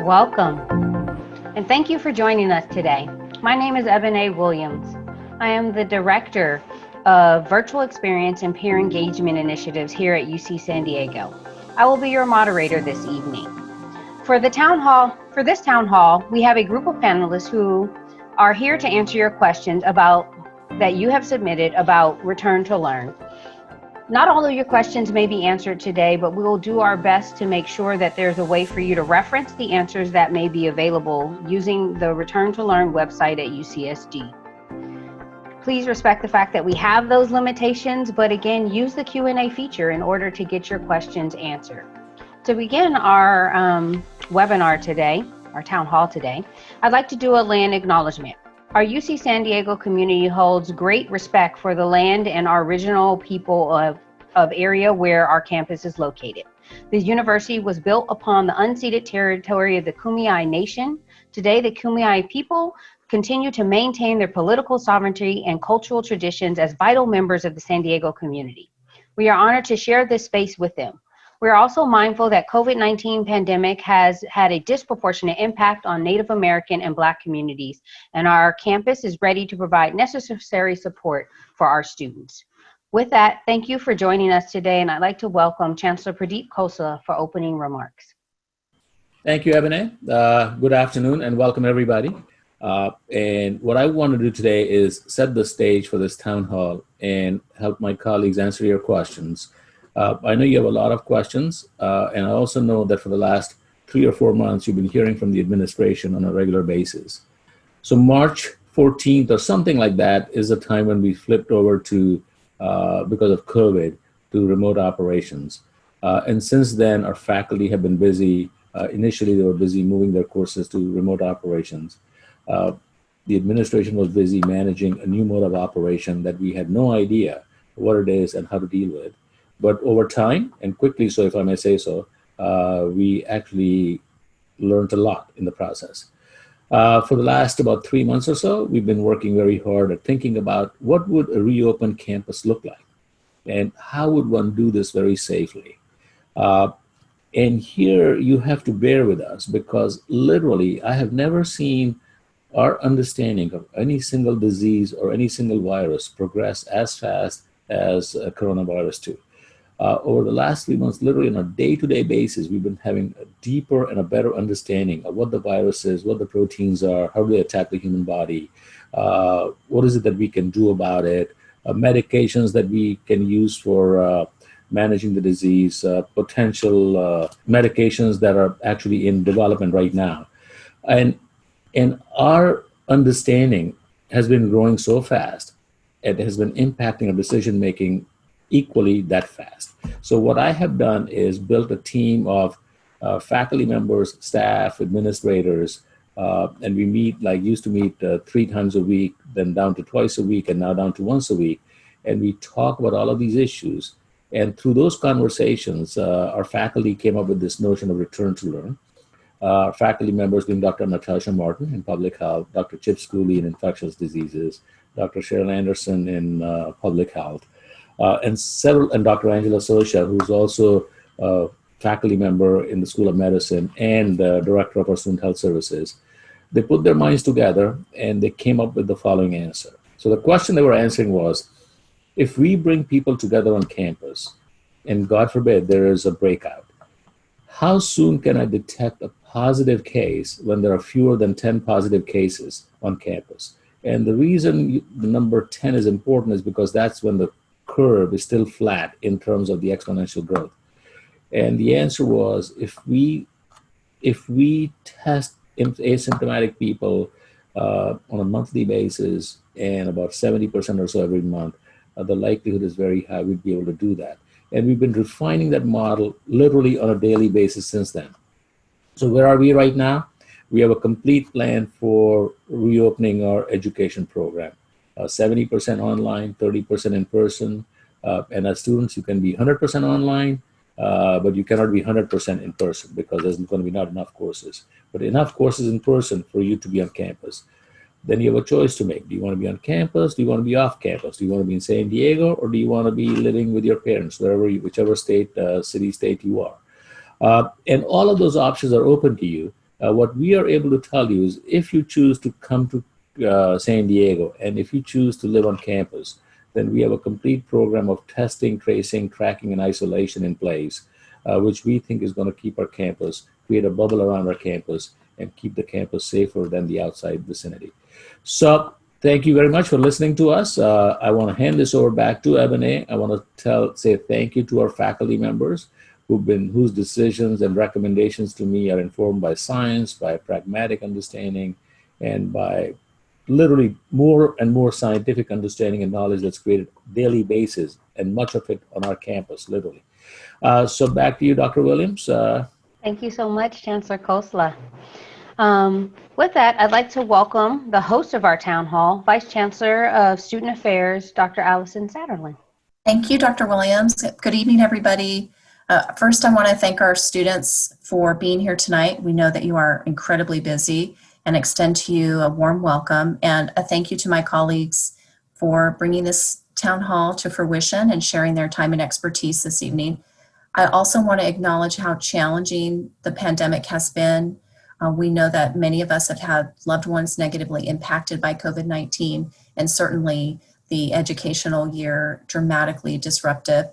Welcome, and thank you for joining us today. My name is Ebonee Williams. I am the Director of Virtual Experience and Peer Engagement Initiatives here at UC San Diego. I will be your moderator this evening. For this town hall, we have a group of panelists who are here to answer your questions that you have submitted about Return to Learn. Not all of your questions may be answered today, but we will do our best to make sure that there's a way for you to reference the answers that may be available using the Return to Learn website at UCSD. Please respect the fact that we have those limitations, but again, use the Q&A feature in order to get your questions answered. To begin our webinar today, our town hall today, I'd like to do a land acknowledgement. Our UC San Diego community holds great respect for the land and our original people of area where our campus is located. The university was built upon the unceded territory of the Kumeyaay Nation. Today, the Kumeyaay people continue to maintain their political sovereignty and cultural traditions as vital members of the San Diego community. We are honored to share this space with them. We're also mindful that COVID-19 pandemic has had a disproportionate impact on Native American and Black communities, and our campus is ready to provide necessary support for our students. With that, thank you for joining us today, and I'd like to welcome Chancellor Pradeep Khosla for opening remarks. Thank you, Ebonee. Good afternoon and welcome everybody. And what I want to do today is set the stage for this town hall and help my colleagues answer your questions. I know you have a lot of questions, and I also know that for the last 3 or 4 months, you've been hearing from the administration on a regular basis. So March 14th or something like that is the time when we flipped over to, because of COVID, to remote operations. And since then, our faculty have been busy. Initially, they were busy moving their courses to remote operations. The administration was busy managing a new mode of operation that we had no idea what it is and how to deal with. But over time, and quickly, so if I may say so, we actually learned a lot in the process. For the last about 3 months or so, we've been working very hard at thinking about what would a reopened campus look like, and how would one do this very safely. And here you have to bear with us, because literally I have never seen our understanding of any single disease or any single virus progress as fast as coronavirus 2. Over the last 3 months, literally on a day-to-day basis, we've been having a deeper and a better understanding of what the virus is, what the proteins are, how do they attack the human body, what is it that we can do about it, medications that we can use for managing the disease, potential medications that are actually in development right now. And our understanding has been growing so fast, it has been impacting our decision-making equally that fast. So what I have done is built a team of faculty members, staff, administrators, and we used to meet 3 times a week, then down to twice a week, and now down to once a week. And we talk about all of these issues. And through those conversations, our faculty came up with this notion of Return to Learn. Faculty members being Dr. Natasha Martin in public health, Dr. Chip Schooley in infectious diseases, Dr. Cheryl Anderson in public health, and Dr. Angela Sosha, who's also a faculty member in the School of Medicine and the director of our Student Health Services. They put their minds together and they came up with the following answer. So the question they were answering was, if we bring people together on campus, and God forbid there is a breakout, how soon can I detect a positive case when there are fewer than 10 positive cases on campus? And the reason the number 10 is important is because that's when the curve is still flat in terms of the exponential growth. And the answer was, if we test asymptomatic people on a monthly basis and about 70% or so every month, the likelihood is very high we'd be able to do that. And we've been refining that model literally on a daily basis since then. So where are we right now? We have a complete plan for reopening our education program. 70% online, 30% in person. And as students, you can be 100% online, but you cannot be 100% in person because there's going to be not enough courses. But enough courses in person for you to be on campus. Then you have a choice to make. Do you want to be on campus? Do you want to be off campus? Do you want to be in San Diego? Or do you want to be living with your parents, whichever state, city, state you are? And all of those options are open to you. What we are able to tell you is if you choose to come to San Diego and if you choose to live on campus, then we have a complete program of testing, tracing, tracking, and isolation in place, which we think is going to keep our campus, create a bubble around our campus, and keep the campus safer than the outside vicinity. So thank you very much for listening to us. I want to hand this over back to Ebonee. I want to say thank you to our faculty members whose decisions and recommendations to me are informed by science, by pragmatic understanding, and by literally more and more scientific understanding and knowledge that's created daily basis, and much of it on our campus, literally. So back to you, Dr. Williams. Thank you so much, Chancellor Khosla. With that, I'd like to welcome the host of our town hall, Vice Chancellor of Student Affairs, Dr. Alysson Satterlund. Thank you, Dr. Williams. Good evening, everybody. First, I want to thank our students for being here tonight. We know that you are incredibly busy and extend to you a warm welcome, and a thank you to my colleagues for bringing this town hall to fruition and sharing their time and expertise this evening. I also want to acknowledge how challenging the pandemic has been. We know that many of us have had loved ones negatively impacted by COVID-19, and certainly the educational year dramatically disruptive.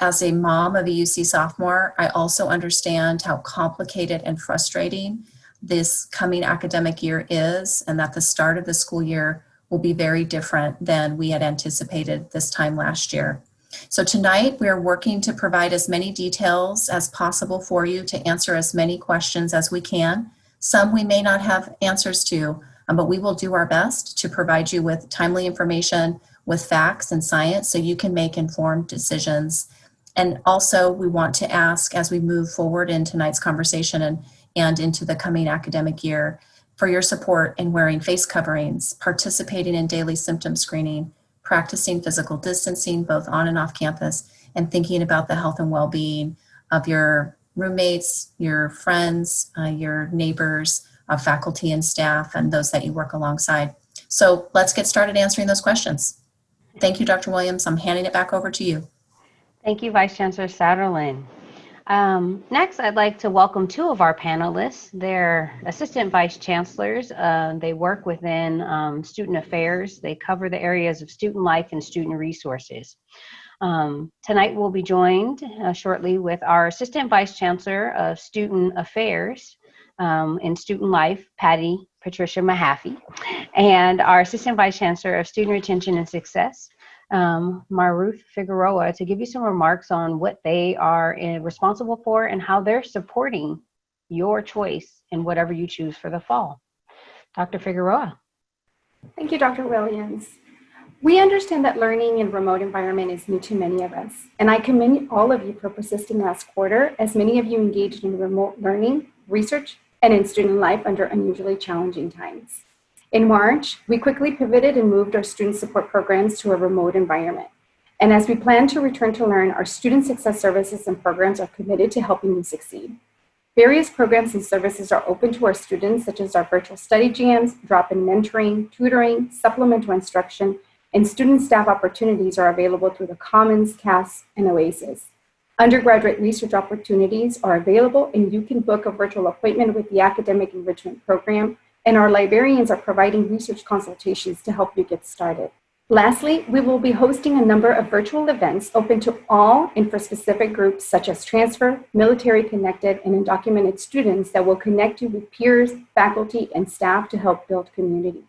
As a mom of a UC sophomore, I also understand how complicated and frustrating this coming academic year is, and that the start of the school year will be very different than we had anticipated this time last year. So tonight we are working to provide as many details as possible for you to answer as many questions as we can. Some we may not have answers to, but we will do our best to provide you with timely information, with facts and science, so you can make informed decisions. And also we want to ask, as we move forward in tonight's conversation and into the coming academic year, for your support in wearing face coverings, participating in daily symptom screening, practicing physical distancing both on and off campus, and thinking about the health and well-being of your roommates, your friends, your neighbors, faculty and staff, and those that you work alongside. So let's get started answering those questions. Thank you, Dr. Williams. I'm handing it back over to you. Thank you, Vice Chancellor Satterlund. Next, I'd like to welcome two of our panelists. They're assistant vice chancellors. They work within student affairs. They cover the areas of student life and student resources. Tonight, we'll be joined shortly with our assistant vice chancellor of student affairs in student life, Patty Patricia Mahaffey, and our assistant vice chancellor of student retention and success, Maruth Figueroa, to give you some remarks on what they are responsible for and how they're supporting your choice in whatever you choose for the fall. Dr. Figueroa. Thank you, Dr. Williams. We understand that learning in remote environment is new to many of us, and I commend all of you for persisting last quarter, as many of you engaged in remote learning, research, and in student life under unusually challenging times. In March, we quickly pivoted and moved our student support programs to a remote environment. And as we plan to return to learn, our student success services and programs are committed to helping you succeed. Various programs and services are open to our students, such as our virtual study jams, drop-in mentoring, tutoring, supplemental instruction, and student staff opportunities are available through the Commons, CAS, and OASIS. Undergraduate research opportunities are available, and you can book a virtual appointment with the Academic Enrichment Program, and our librarians are providing research consultations to help you get started. Lastly, we will be hosting a number of virtual events open to all and for specific groups such as transfer, military connected, and undocumented students that will connect you with peers, faculty, and staff to help build community.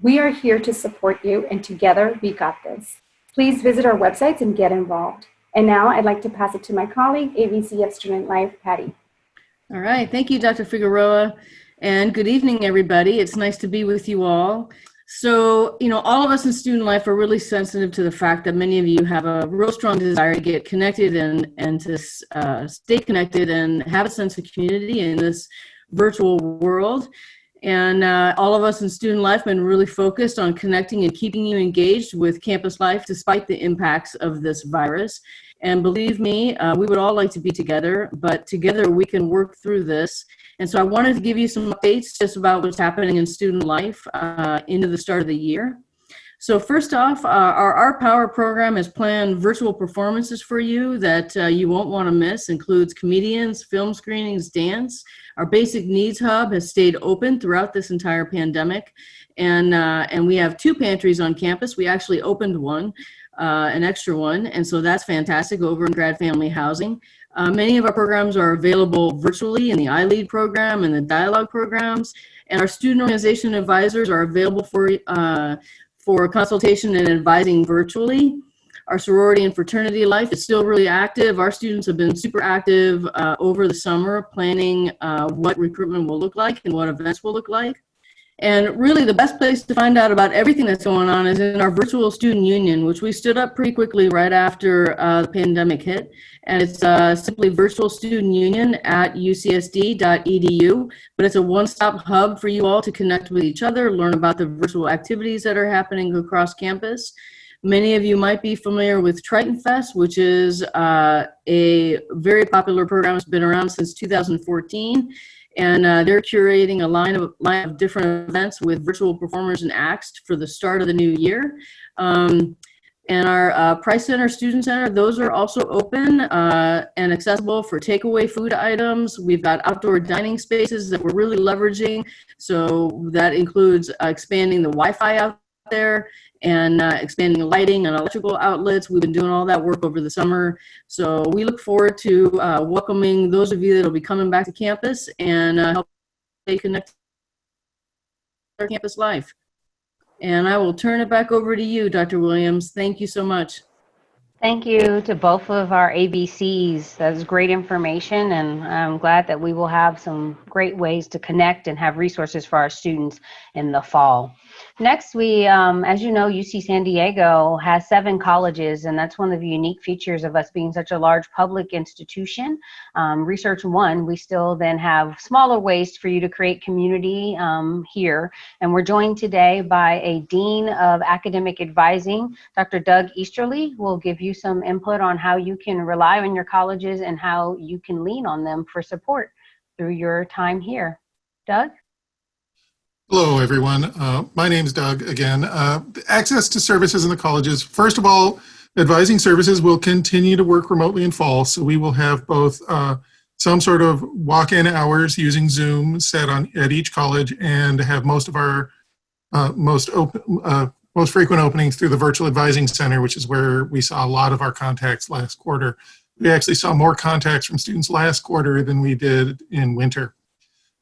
We are here to support you, and together we got this. Please visit our websites and get involved. And now I'd like to pass it to my colleague, AVC of Student Life, Patty. All right, thank you, Dr. Figueroa. And good evening, everybody. It's nice to be with you all. So, all of us in student life are really sensitive to the fact that many of you have a real strong desire to get connected and to stay connected and have a sense of community in this virtual world. And all of us in student life have been really focused on connecting and keeping you engaged with campus life despite the impacts of this virus. And believe me, we would all like to be together, but together we can work through this. And so I wanted to give you some updates just about what's happening in student life into the start of the year. So first off, our Art Power program has planned virtual performances for you that you won't want to miss. Includes comedians, film screenings, dance. Our Basic Needs Hub has stayed open throughout this entire pandemic. And we have 2 pantries on campus. We actually opened one, an extra one. And so that's fantastic over in Grad Family Housing. Many of our programs are available virtually in the iLead program and the Dialogue programs. And our student organization advisors are available for consultation and advising virtually. Our sorority and fraternity life is still really active. Our students have been super active over the summer planning what recruitment will look like and what events will look like. And really the best place to find out about everything that's going on is in our virtual student union, which we stood up pretty quickly right after the pandemic hit. And it's simply virtual student union at ucsd.edu. But it's a one-stop hub for you all to connect with each other, learn about the virtual activities that are happening across campus. Many of you might be familiar with Triton Fest, which is a very popular program. It's been around since 2014. And they're curating a line of different events with virtual performers and acts for the start of the new year. And our Price Center, Student Center, those are also open and accessible for takeaway food items. We've got outdoor dining spaces that we're really leveraging. So that includes expanding the Wi-Fi out there and expanding lighting and electrical outlets. We've been doing all that work over the summer. So we look forward to welcoming those of you that will be coming back to campus and help stay connected to our campus life. And I will turn it back over to you, Dr. Williams. Thank you so much. Thank you to both of our ABCs. That's great information, and I'm glad that we will have some great ways to connect and have resources for our students in the fall. Next, we, as you know, UC San Diego has 7 colleges, and that's one of the unique features of us being such a large public institution. Research 1, we still then have smaller ways for you to create community here. And we're joined today by a Dean of Academic Advising, Dr. Doug Easterly, will give you some input on how you can rely on your colleges and how you can lean on them for support through your time here. Doug? Hello, everyone. My name's Doug again. Access to services in the colleges. First of all, advising services will continue to work remotely in fall, so we will have both some sort of walk-in hours using Zoom set at each college, and have most of our most frequent openings through the Virtual Advising Center, which is where we saw a lot of our contacts last quarter. We actually saw more contacts from students last quarter than we did in winter.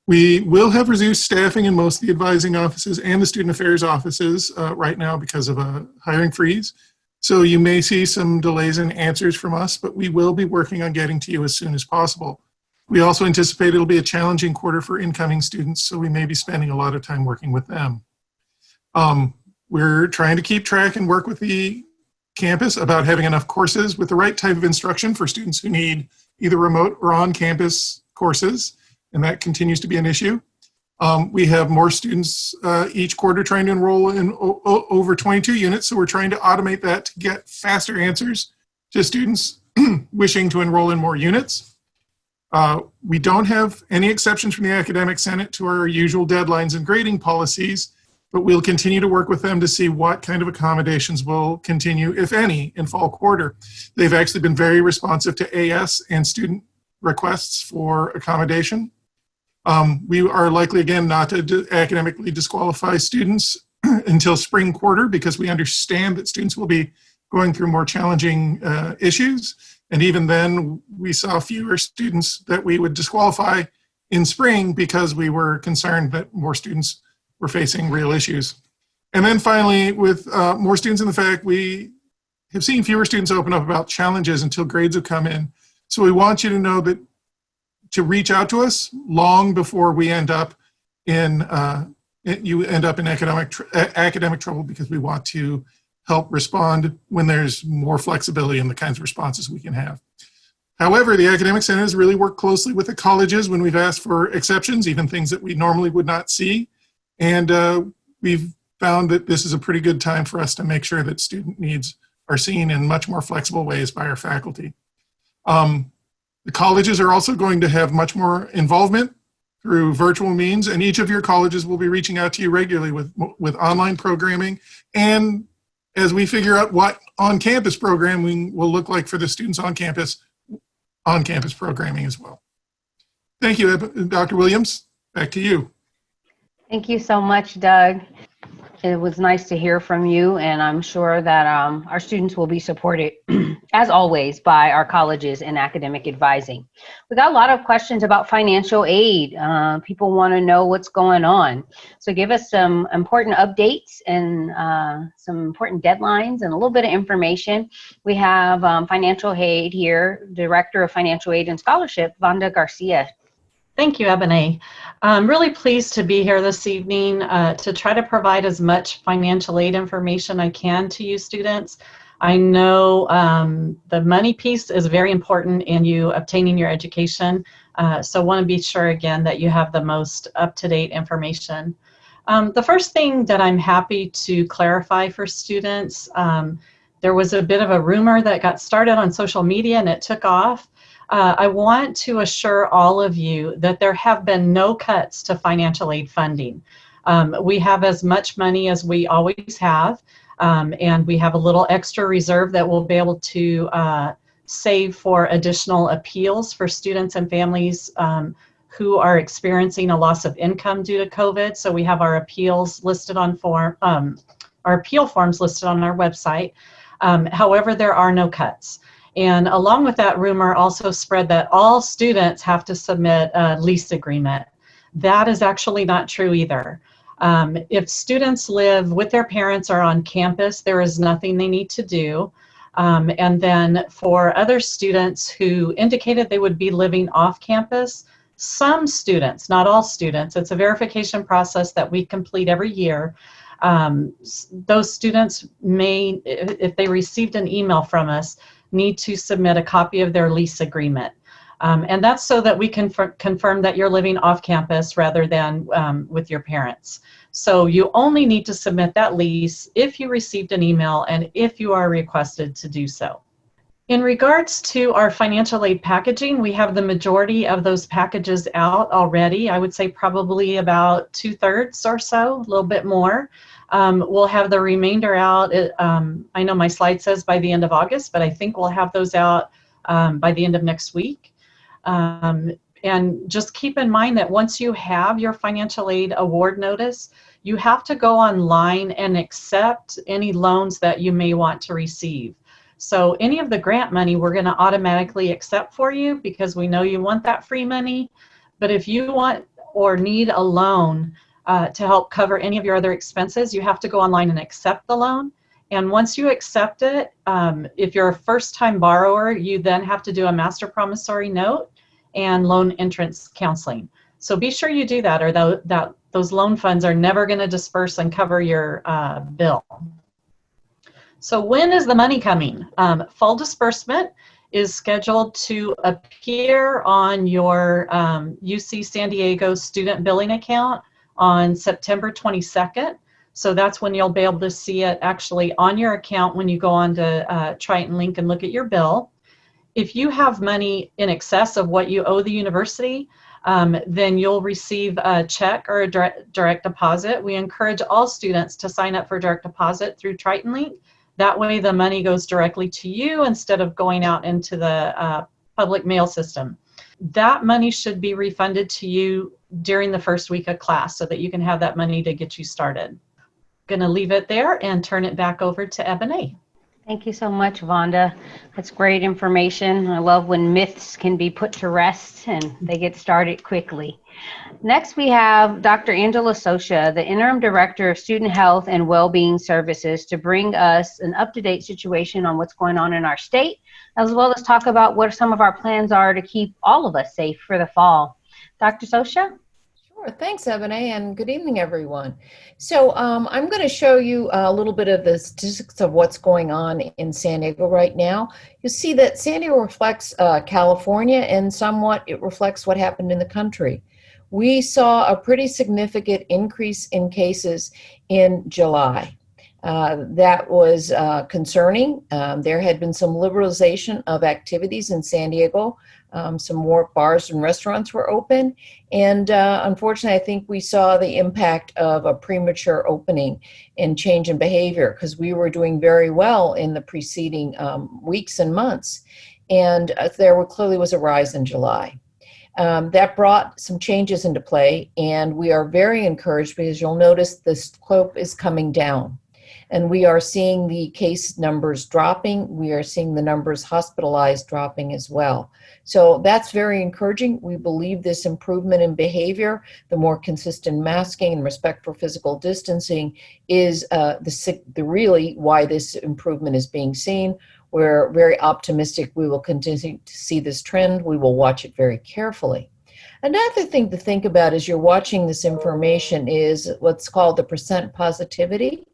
We will have reduced staffing in most of the advising offices and the student affairs offices right now because of a hiring freeze. So you may see some delays in answers from us, but we will be working on getting to you as soon as possible. We also anticipate it'll be a challenging quarter for incoming students, so we may be spending a lot of time working with them. We're trying to keep track and work with the campus about having enough courses with the right type of instruction for students who need either remote or on-campus courses, and that continues to be an issue. We have more students each quarter trying to enroll in over 22 units, so we're trying to automate that to get faster answers to students wishing to enroll in more units. We don't have any exceptions from the Academic Senate to our usual deadlines and grading policies, but we'll continue to work with them to see what kind of accommodations will continue, if any, in fall quarter. They've actually been very responsive to AS and student requests for accommodation. We are likely, again, not to academically disqualify students until spring quarter, because we understand that students will be going through more challenging issues. And even then, we saw fewer students that we would disqualify in spring because we were concerned that more students were facing real issues. And then finally, with more students in the fact, we have seen fewer students open up about challenges until grades have come in. So we want you to know that to reach out to us long before we end up in academic trouble, because we want to help respond when there's more flexibility in the kinds of responses we can have. However, the Academic Senate has really worked closely with the colleges when we've asked for exceptions, even things that we normally would not see. And we've found that this is a pretty good time for us to make sure that student needs are seen in much more flexible ways by our faculty. The colleges are also going to have much more involvement through virtual means, and each of your colleges will be reaching out to you regularly with online programming, and as we figure out what on-campus programming will look like for the students on campus programming as well. Thank you, Dr. Williams. Back to you. Thank you so much, Doug. It was nice to hear from you, and I'm sure that our students will be supported, as always, by our colleges in academic advising. We got a lot of questions about financial aid. People want to know what's going on. So give us some important updates and some important deadlines and a little bit of information. We have financial aid here, Director of Financial Aid and Scholarship, Wanda Garcia. Thank you, Ebonee. I'm really pleased to be here this evening to try to provide as much financial aid information I can to you students. I know the money piece is very important in you obtaining your education, so I want to be sure again that you have the most up-to-date information. The first thing that I'm happy to clarify for students, there was a bit of a rumor that got started on social media and it took off. I want to assure all of you that there have been no cuts to financial aid funding. We have as much money as we always have, and we have a little extra reserve that we'll be able to save for additional appeals for students and families who are experiencing a loss of income due to COVID. So we have our appeals listed on our appeal forms listed on our website. However, there are no cuts. And along with that rumor also spread that all students have to submit a lease agreement. That is actually not true either. If students live with their parents or on campus, there is nothing they need to do. And then for other students who indicated they would be living off campus, some students, not all students, it's a verification process that we complete every year. Those students may, if they received an email from us, need to submit a copy of their lease agreement. And that's so that we can confirm that you're living off campus rather than with your parents. So you only need to submit that lease if you received an email and if you are requested to do so. In regards to our financial aid packaging, we have the majority of those packages out already. I would say probably about 2/3 or so, a little bit more. We'll have the remainder out. I know my slide says by the end of August, but I think we'll have those out by the end of next week. And just keep in mind that once you have your financial aid award notice, you have to go online and accept any loans that you may want to receive. So any of the grant money we're going to automatically accept for you because we know you want that free money. But if you want or need a loan to help cover any of your other expenses, you have to go online and accept the loan. And once you accept it, if you're a first-time borrower, you then have to do a master promissory note and loan entrance counseling. So be sure you do that, or those loan funds are never going to disperse and cover your bill. So when is the money coming? Fall disbursement is scheduled to appear on your UC San Diego student billing account on September 22nd. So that's when you'll be able to see it actually on your account when you go on to Triton Link and look at your bill. If you have money in excess of what you owe the university, then you'll receive a check or a direct deposit. We encourage all students to sign up for direct deposit through Triton Link. That way the money goes directly to you instead of going out into the public mail system. That money should be refunded to you during the first week of class so that you can have that money to get you started. Going to leave it there and turn it back over to Ebonee. Thank you so much, Wanda. That's great information. I love when myths can be put to rest and they get started quickly. Next, we have Dr. Angela Socia, the Interim Director of Student Health and Wellbeing Services, to bring us an up-to-date situation on what's going on in our state, as well as talk about what some of our plans are to keep all of us safe for the fall. Dr. Socia? Sure. Thanks, Ebonee, and good evening, everyone. So I'm going to show you a little bit of the statistics of what's going on in San Diego right now. You see that San Diego reflects California, and somewhat it reflects what happened in the country. We saw a pretty significant increase in cases in July. That was concerning. There had been some liberalization of activities in San Diego Some more bars and restaurants were open. And unfortunately, I think we saw the impact of a premature opening and change in behavior, because we were doing very well in the preceding weeks and months. And there clearly was a rise in July. That brought some changes into play, and we are very encouraged because you'll notice the slope is coming down. And we are seeing the case numbers dropping. We are seeing the numbers hospitalized dropping as well. So that's very encouraging. We believe this improvement in behavior, the more consistent masking and respect for physical distancing, is the really why this improvement is being seen. We're very optimistic we will continue to see this trend. We will watch it very carefully. Another thing to think about as you're watching this information is what's called the percent positivity.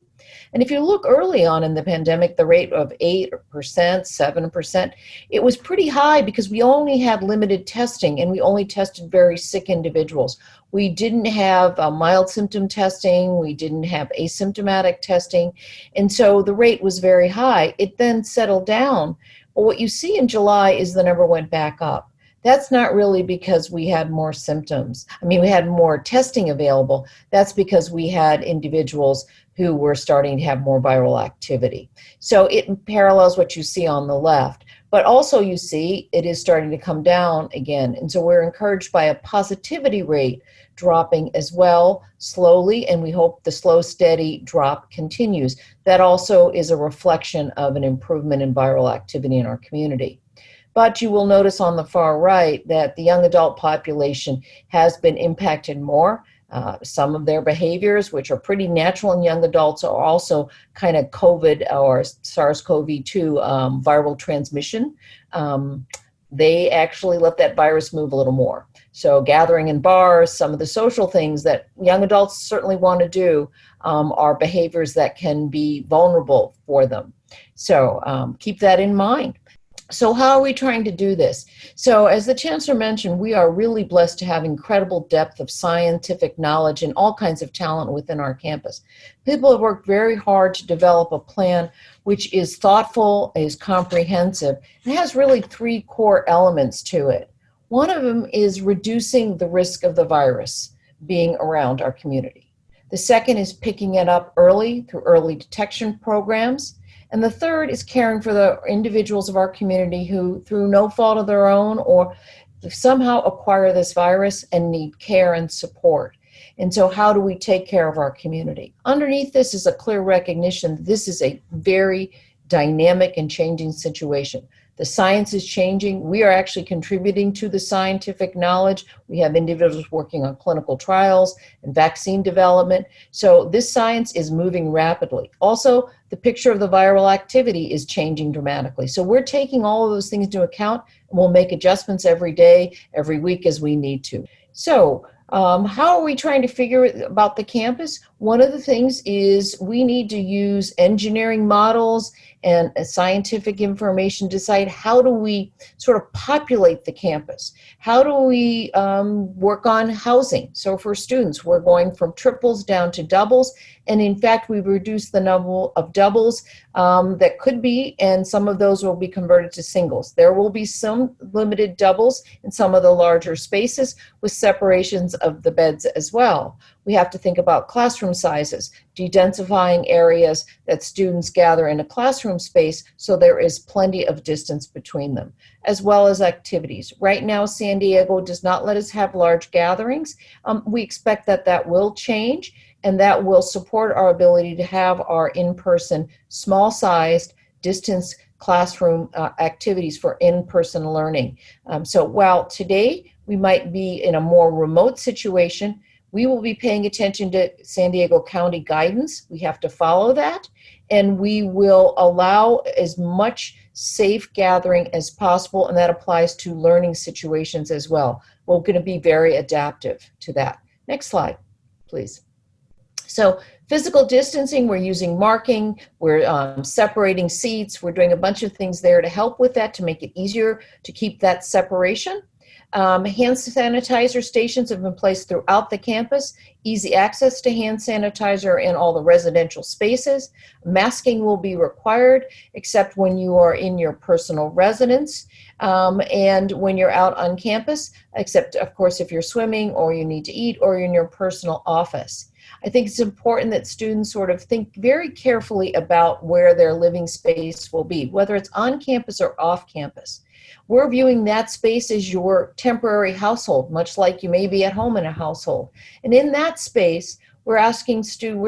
And if you look early on in the pandemic, the rate of 8%, 7%, it was pretty high because we only had limited testing and we only tested very sick individuals. We didn't have mild symptom testing. We didn't have asymptomatic testing. And so the rate was very high. It then settled down. But what you see in July is the number went back up. That's not really because we had more symptoms. I mean, we had more testing available. That's because we had individuals who were starting to have more viral activity. So it parallels what you see on the left. But also you see it is starting to come down again. And so we're encouraged by a positivity rate dropping as well, slowly, and we hope the slow, steady drop continues. That also is a reflection of an improvement in viral activity in our community. But you will notice on the far right that the young adult population has been impacted more. Some of their behaviors, which are pretty natural in young adults, are also kind of COVID or SARS-CoV-2 viral transmission. They actually let that virus move a little more. So gathering in bars, some of the social things that young adults certainly want to do are behaviors that can be vulnerable for them. So keep that in mind. So how are we trying to do this? So as the Chancellor mentioned, we are really blessed to have incredible depth of scientific knowledge and all kinds of talent within our campus. People have worked very hard to develop a plan which is thoughtful, is comprehensive, and has really three core elements to it. One of them is reducing the risk of the virus being around our community. The second is picking it up early through early detection programs. And the third is caring for the individuals of our community who, through no fault of their own or somehow acquire this virus and need care and support. And so how do we take care of our community? Underneath this is a clear recognition that this is a very dynamic and changing situation. The science is changing. We are actually contributing to the scientific knowledge. We have individuals working on clinical trials and vaccine development. So this science is moving rapidly. Also, the picture of the viral activity is changing dramatically. So we're taking all of those things into account, and we'll make adjustments every day, every week as we need to. So how are we trying to figure about the campus? One of the things is we need to use engineering models and scientific information to decide how do we sort of populate the campus? How do we work on housing? So for students, we're going from triples down to doubles. And in fact, we've reduced the number of doubles that could be, and some of those will be converted to singles. There will be some limited doubles in some of the larger spaces with separations of the beds as well. We have to think about classroom sizes, de-densifying areas that students gather in a classroom space so there is plenty of distance between them, as well as activities. Right now, San Diego does not let us have large gatherings. We expect that that will change, and that will support our ability to have our in-person, small-sized, distance classroom activities for in-person learning. So while today we might be in a more remote situation, we will be paying attention to San Diego County guidance. We have to follow that, and we will allow as much safe gathering as possible, and that applies to learning situations as well. We're going to be very adaptive to that. Next slide, please. So physical distancing, we're using marking, we're separating seats, we're doing a bunch of things there to help with that, to make it easier to keep that separation. Hand sanitizer stations have been placed throughout the campus. Easy access to hand sanitizer in all the residential spaces. Masking will be required except when you are in your personal residence and when you're out on campus, except of course if you're swimming or you need to eat or you're in your personal office. I think it's important that students sort of think very carefully about where their living space will be, whether it's on campus or off campus. We're viewing that space as your temporary household, much like you may be at home in a household. And in that space, we're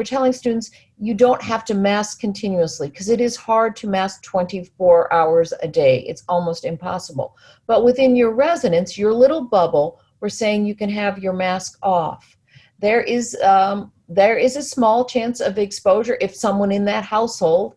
telling students you don't have to mask continuously because it is hard to mask 24 hours a day. It's almost impossible. But within your residence, your little bubble, we're saying you can have your mask off. There is a small chance of exposure if someone in that household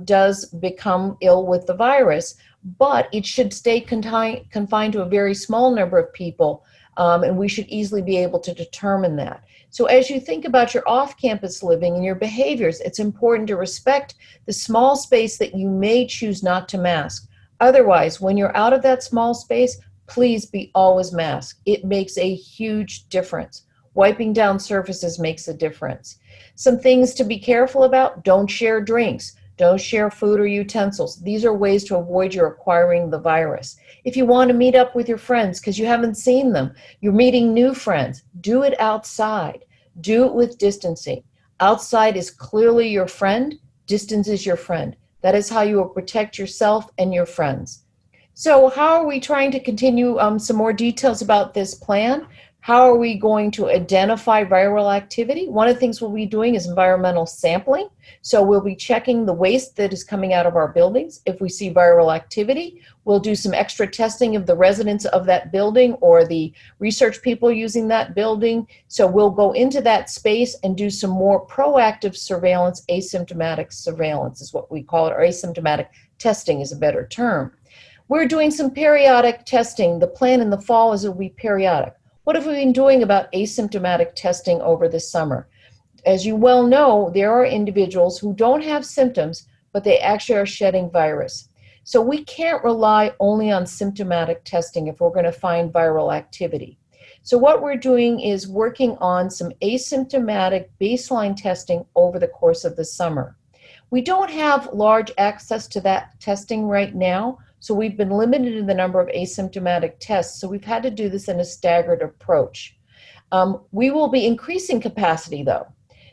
does become ill with the virus, but it should stay confined to a very small number of people, and we should easily be able to determine that. So as you think about your off-campus living and your behaviors, it's important to respect the small space that you may choose not to mask. Otherwise, when you're out of that small space, please be always masked. It makes a huge difference. Wiping down surfaces makes a difference. Some things to be careful about: don't share drinks. Don't share food or utensils. These are ways to avoid your acquiring the virus. If you want to meet up with your friends because you haven't seen them, you're meeting new friends, do it outside. Do it with distancing. Outside is clearly your friend. Distance is your friend. That is how you will protect yourself and your friends. So how are we trying to continue some more details about this plan? How are we going to identify viral activity? One of the things we'll be doing is environmental sampling. So we'll be checking the waste that is coming out of our buildings. If we see viral activity, we'll do some extra testing of the residents of that building or the research people using that building. So we'll go into that space and do some more proactive surveillance. Asymptomatic surveillance is what we call it, or asymptomatic testing is a better term. We're doing some periodic testing. The plan in the fall is it will be periodic. What have we been doing about asymptomatic testing over the summer? As you well know, there are individuals who don't have symptoms, but they actually are shedding virus. So we can't rely only on symptomatic testing if we're going to find viral activity. So what we're doing is working on some asymptomatic baseline testing over the course of the summer. We don't have large access to that testing right now, so we've been limited in the number of asymptomatic tests, so we've had to do this in a staggered approach. We will be increasing capacity though.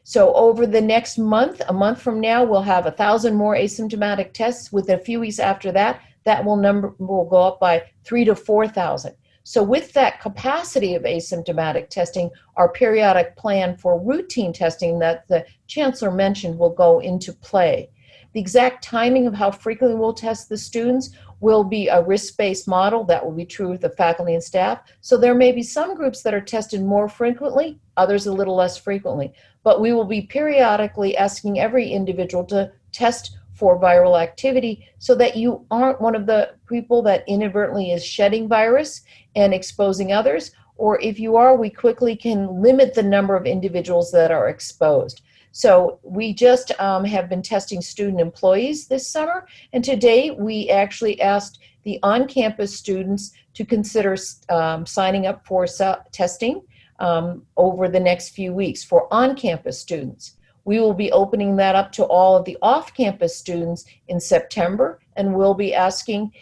So over the next month, a month from now, we'll have 1,000 more asymptomatic tests. Within a few weeks after that, number will go up by 3,000 to 4,000. So with that capacity of asymptomatic testing, our periodic plan for routine testing that the Chancellor mentioned will go into play. The exact timing of how frequently we'll test the students will be a risk-based model. That will be true with the faculty and staff. So there may be some groups that are tested more frequently, others a little less frequently. But we will be periodically asking every individual to test for viral activity so that you aren't one of the people that inadvertently is shedding virus and exposing others. Or if you are, we quickly can limit the number of individuals that are exposed. So we just have been testing student employees this summer, and today we actually asked the on-campus students to consider signing up for testing over the next few weeks for on-campus students. We will be opening that up to all of the off-campus students in September, and we'll be asking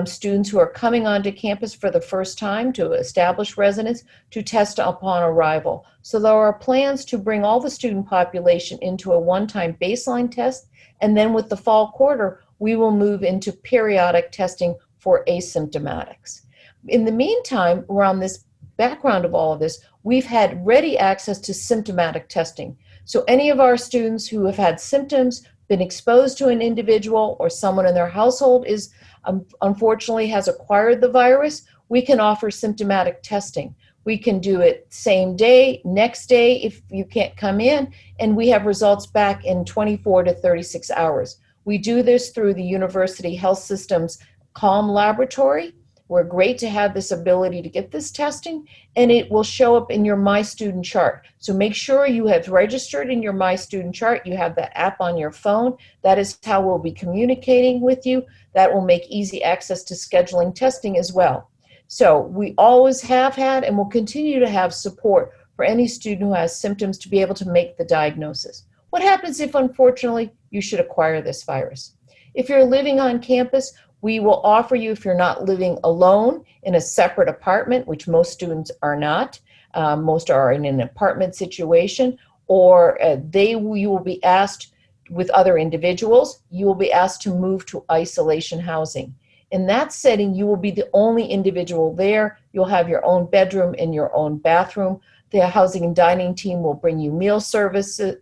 students who are coming onto campus for the first time to establish residence to test upon arrival. So there are plans to bring all the student population into a one-time baseline test, and then with the fall quarter, we will move into periodic testing for asymptomatics. In the meantime, around this background of all of this, we've had ready access to symptomatic testing. So any of our students who have had symptoms, been exposed to an individual, or someone in their household is unfortunately has acquired the virus, we can offer symptomatic testing. We can do it same day, next day if you can't come in, and we have results back in 24 to 36 hours. We do this through the University Health System's CALM laboratory. We're great to have this ability to get this testing, and it will show up in your My Student chart. So make sure you have registered in your My Student chart. You have the app on your phone. That is how we'll be communicating with you. That will make easy access to scheduling testing as well. So we always have had and will continue to have support for any student who has symptoms to be able to make the diagnosis. What happens if, unfortunately, you should acquire this virus? If you're living on campus, we will offer you, if you're not living alone in a separate apartment, which most students are not, most are in an apartment situation, or you will be asked with other individuals, you will be asked to move to isolation housing. In that setting, you will be the only individual there. You'll have your own bedroom and your own bathroom. The housing and dining team will bring you meal services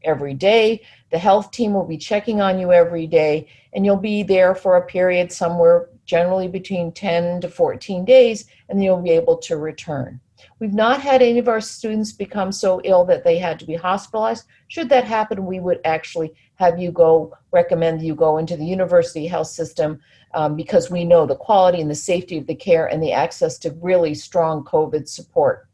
every day. The health team will be checking on you every day, and you'll be there for a period somewhere generally between 10 to 14 days, and then you'll be able to return. We've not had any of our students become so ill that they had to be hospitalized. Should that happen, we would actually recommend you go into the university health system because we know the quality and the safety of the care and the access to really strong COVID support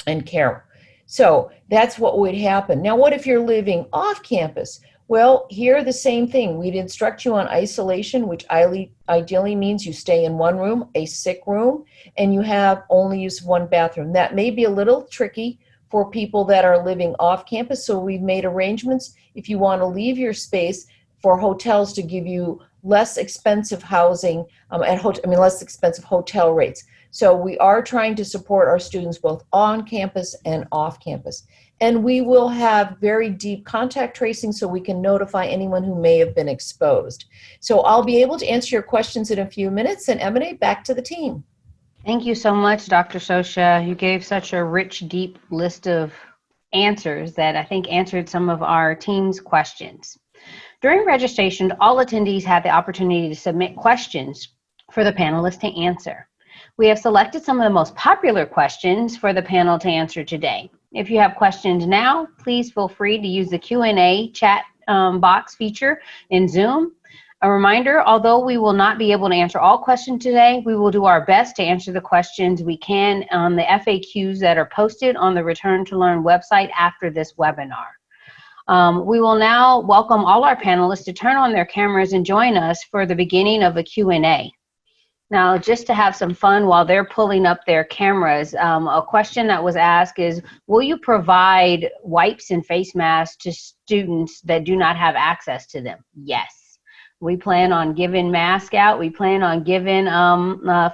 and care. So that's what would happen. Now, what if you're living off campus? Well, here the same thing. We'd instruct you on isolation, which ideally means you stay in one room, a sick room, and you have only use one bathroom. That may be a little tricky for people that are living off campus, so we've made arrangements if you want to leave your space for hotels to give you less expensive housing less expensive hotel rates. So we are trying to support our students both on campus and off campus. And we will have very deep contact tracing so we can notify anyone who may have been exposed. So I'll be able to answer your questions in a few minutes. And Ebonee, back to the team. Thank you so much, Dr. Sosha. You gave such a rich, deep list of answers that I think answered some of our team's questions. During registration, all attendees had the opportunity to submit questions for the panelists to answer. We have selected some of the most popular questions for the panel to answer today. If you have questions now, please feel free to use the Q&A chat box feature in Zoom. A reminder, although we will not be able to answer all questions today, we will do our best to answer the questions we can on the FAQs that are posted on the Return to Learn website after this webinar. We will now welcome all our panelists to turn on their cameras and join us for the beginning of a Q&A. Now, just to have some fun while they're pulling up their cameras, a question that was asked is, will you provide wipes and face masks to students that do not have access to them? Yes. We plan on giving masks out. We plan on giving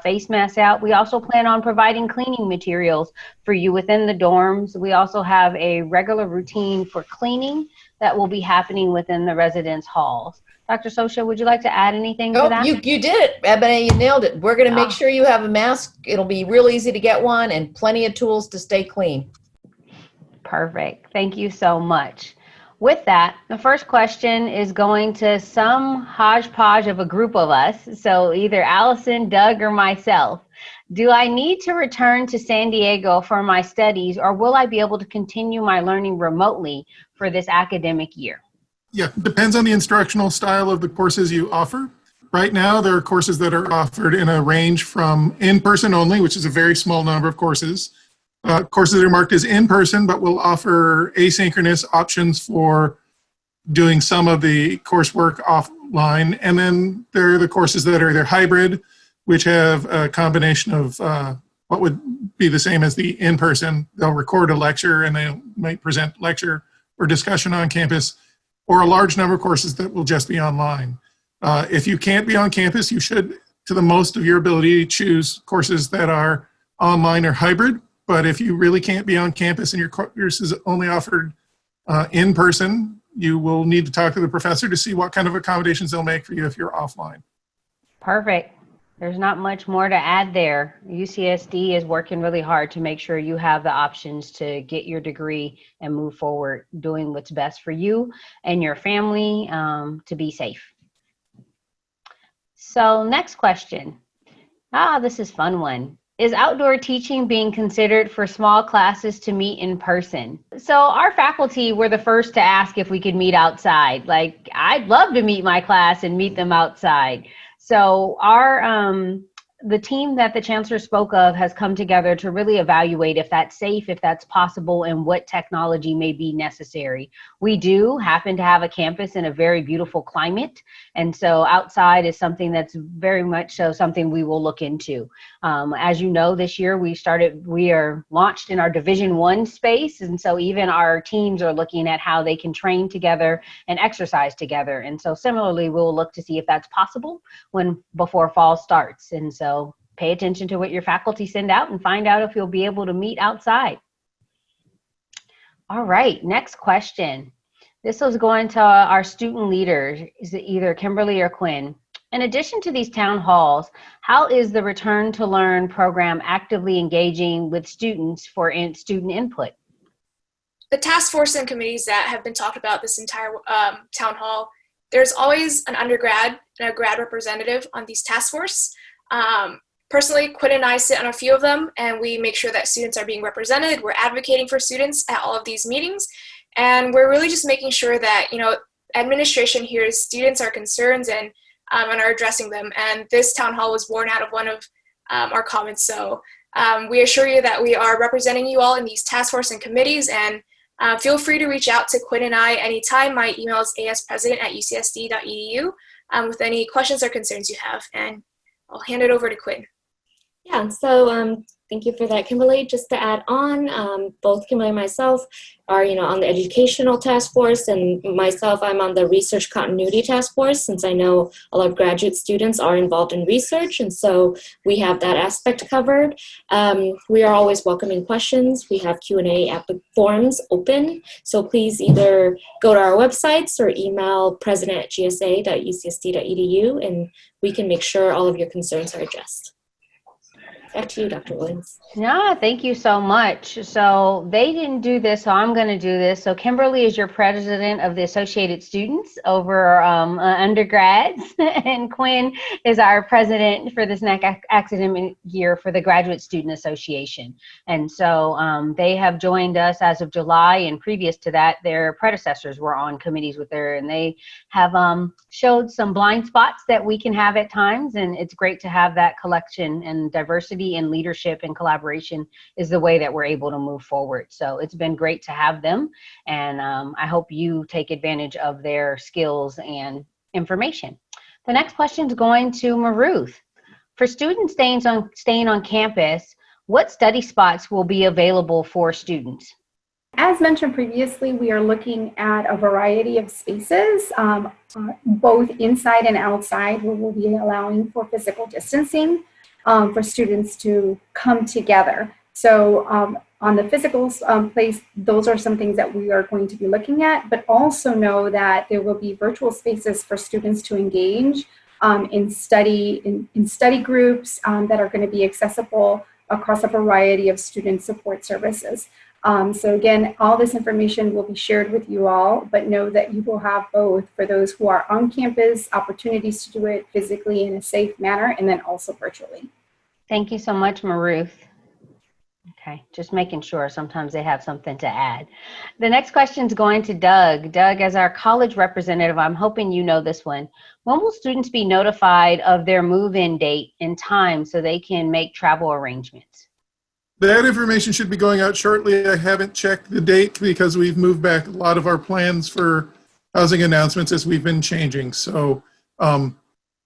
face masks out. We also plan on providing cleaning materials for you within the dorms. We also have a regular routine for cleaning that will be happening within the residence halls. Dr. Sosha, would you like to add anything to that? You did it, Ebonee, you nailed it. We're going to make sure you have a mask. It'll be real easy to get one and plenty of tools to stay clean. Perfect. Thank you so much. With that, the first question is going to some hodgepodge of a group of us, so either Alysson, Doug, or myself. Do I need to return to San Diego for my studies, or will I be able to continue my learning remotely for this academic year? Yeah, depends on the instructional style of the courses you offer. Right now, there are courses that are offered in a range from in-person only, which is a very small number of courses. Courses that are marked as in-person, but will offer asynchronous options for doing some of the coursework offline. And then there are the courses that are either hybrid, which have a combination of what would be the same as the in-person. They'll record a lecture and they might present lecture or discussion on campus, or a large number of courses that will just be online. If you can't be on campus, you should, to the most of your ability, choose courses that are online or hybrid. But if you really can't be on campus and your course is only offered in person, you will need to talk to the professor to see what kind of accommodations they'll make for you if you're offline. Perfect. There's not much more to add there. UCSD is working really hard to make sure you have the options to get your degree and move forward, doing what's best for you and your family to be safe. So next question. This is a fun one. Is outdoor teaching being considered for small classes to meet in person? So our faculty were the first to ask if we could meet outside. Like, I'd love to meet my class and meet them outside. So our the team that the Chancellor spoke of has come together to really evaluate if that's safe, if that's possible, and what technology may be necessary. We do happen to have a campus in a very beautiful climate, and so outside is something that's very much so something we will look into. As you know, this year we are launched in our Division I space, and so even our teams are looking at how they can train together and exercise together. And so similarly, we'll look to see if that's possible before fall starts. And so pay attention to what your faculty send out and find out if you'll be able to meet outside. All right, next question. This was going to our student leaders, is it either Kimberly or Quinn? In addition to these town halls, how is the Return to Learn program actively engaging with students for student input? The task force and committees that have been talked about this entire town hall, there's always an undergrad and a grad representative on these task force. Personally, Quinn and I sit on a few of them, and we make sure that students are being represented. We're advocating for students at all of these meetings, and we're really just making sure that, administration hears students' our concerns and are addressing them. And this town hall was born out of one of our comments. So we assure you that we are representing you all in these task force and committees, and feel free to reach out to Quinn and I anytime. My email is aspresident@ucsd.edu with any questions or concerns you have, and I'll hand it over to Quinn. Yeah, so thank you for that, Kimberly. Just to add on, both Kimberly and myself are, on the educational task force, and myself, I'm on the research continuity task force, since I know a lot of graduate students are involved in research, and so we have that aspect covered. We are always welcoming questions. We have Q&A forms open, so please either go to our websites or email president@gsa.ucsd.edu, and we can make sure all of your concerns are addressed. Back to you, Dr. Williams. Yeah, thank you so much. So they didn't do this, so I'm going to do this. So Kimberly is your president of the Associated Students over undergrads, and Quinn is our president for this next academic year for the Graduate Student Association. And so they have joined us as of July, and previous to that, their predecessors were on committees with her, and they have showed some blind spots that we can have at times, and it's great to have that collection, and diversity and leadership and collaboration is the way that we're able to move forward. So it's been great to have them, and I hope you take advantage of their skills and information. The next question is going to Maruth. For students staying on campus, what study spots will be available for students? As mentioned previously, we are looking at a variety of spaces, both inside and outside, where we'll be allowing for physical distancing. For students to come together. So on the physical place, those are some things that we are going to be looking at, but also know that there will be virtual spaces for students to engage in study groups that are going to be accessible across a variety of student support services. So again, all this information will be shared with you all, but know that you will have both, for those who are on campus, opportunities to do it physically in a safe manner, and then also virtually. Thank you so much, Maruth. Okay, just making sure. Sometimes they have something to add. The next question is going to Doug. Doug, as our college representative, I'm hoping you know this one. When will students be notified of their move-in date and time so they can make travel arrangements? That information should be going out shortly. I haven't checked the date because we've moved back a lot of our plans for housing announcements as we've been changing. So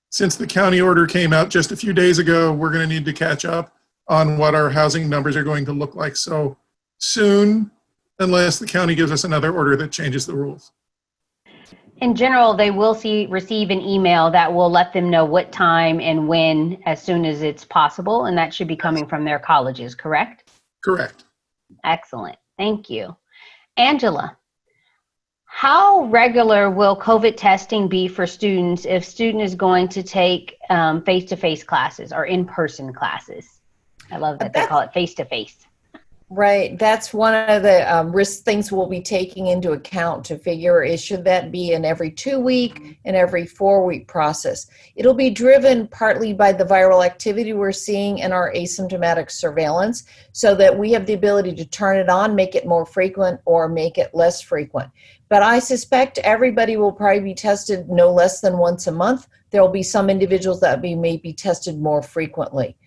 since the county order came out just a few days ago, we're going to need to catch up on what our housing numbers are going to look like. So soon, unless the county gives us another order that changes the rules. In general, they will receive an email that will let them know what time and when as soon as it's possible, and that should be coming from their colleges, correct? Correct. Excellent. Thank you. Angela, how regular will COVID testing be for students if student is going to take face-to-face classes or in-person classes? I love that they call it face-to-face. Right. That's one of the risk things we'll be taking into account to figure is should that be an every 2-week and every 4-week process. It'll be driven partly by the viral activity we're seeing in our asymptomatic surveillance so that we have the ability to turn it on, make it more frequent, or make it less frequent. But I suspect everybody will probably be tested no less than once a month. There will be some individuals that may be tested more frequently.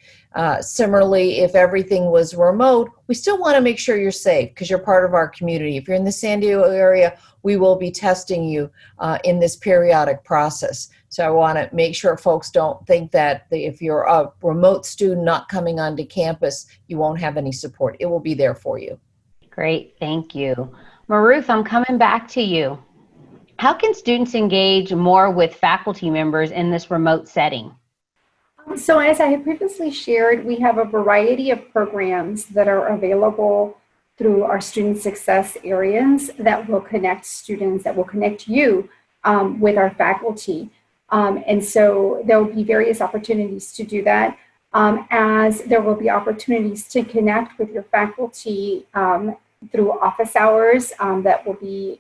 Similarly, if everything was remote, we still want to make sure you're safe because you're part of our community. If you're in the San Diego area, we will be testing you in this periodic process. So I want to make sure folks don't think that if you're a remote student not coming onto campus, you won't have any support. It will be there for you. Great, thank you. Maruth, I'm coming back to you. How can students engage more with faculty members in this remote setting? So as I had previously shared, we have a variety of programs that are available through our student success areas that will connect students, that will connect you with our faculty. And so there will be various opportunities to do that, as there will be opportunities to connect with your faculty through office hours that will be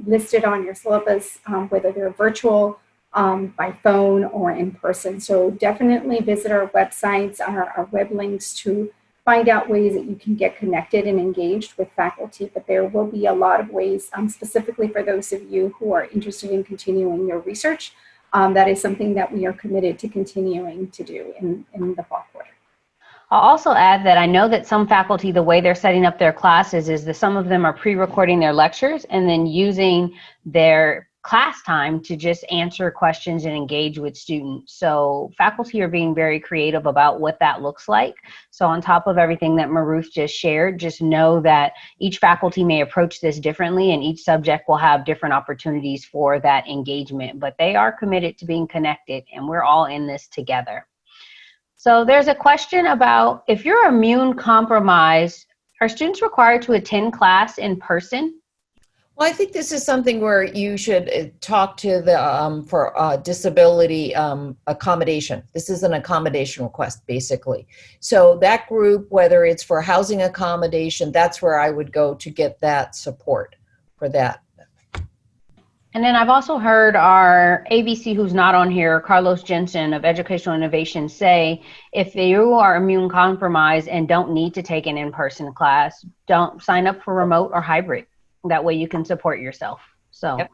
listed on your syllabus, whether they're virtual, by phone or in person. So definitely visit our websites, our web links to find out ways that you can get connected and engaged with faculty. But there will be a lot of ways, specifically for those of you who are interested in continuing your research. That is something that we are committed to continuing to do in the fall quarter. I'll also add that I know that some faculty, the way they're setting up their classes is that some of them are pre-recording their lectures and then using their class time to just answer questions and engage with students. So faculty are being very creative about what that looks like. So on top of everything that Maruth just shared, just know that each faculty may approach this differently and each subject will have different opportunities for that engagement, but they are committed to being connected and we're all in this together. So there's a question about if you're immune compromised, are students required to attend class in person? Well, I think this is something where you should talk to the for disability accommodation. This is an accommodation request, basically. So that group, whether it's for housing accommodation, that's where I would go to get that support for that. And then I've also heard our ABC, who's not on here, Carlos Jensen of Educational Innovation, say if you are immune compromised and don't need to take an in-person class, don't sign up for remote or hybrid. That way you can support yourself. So yep.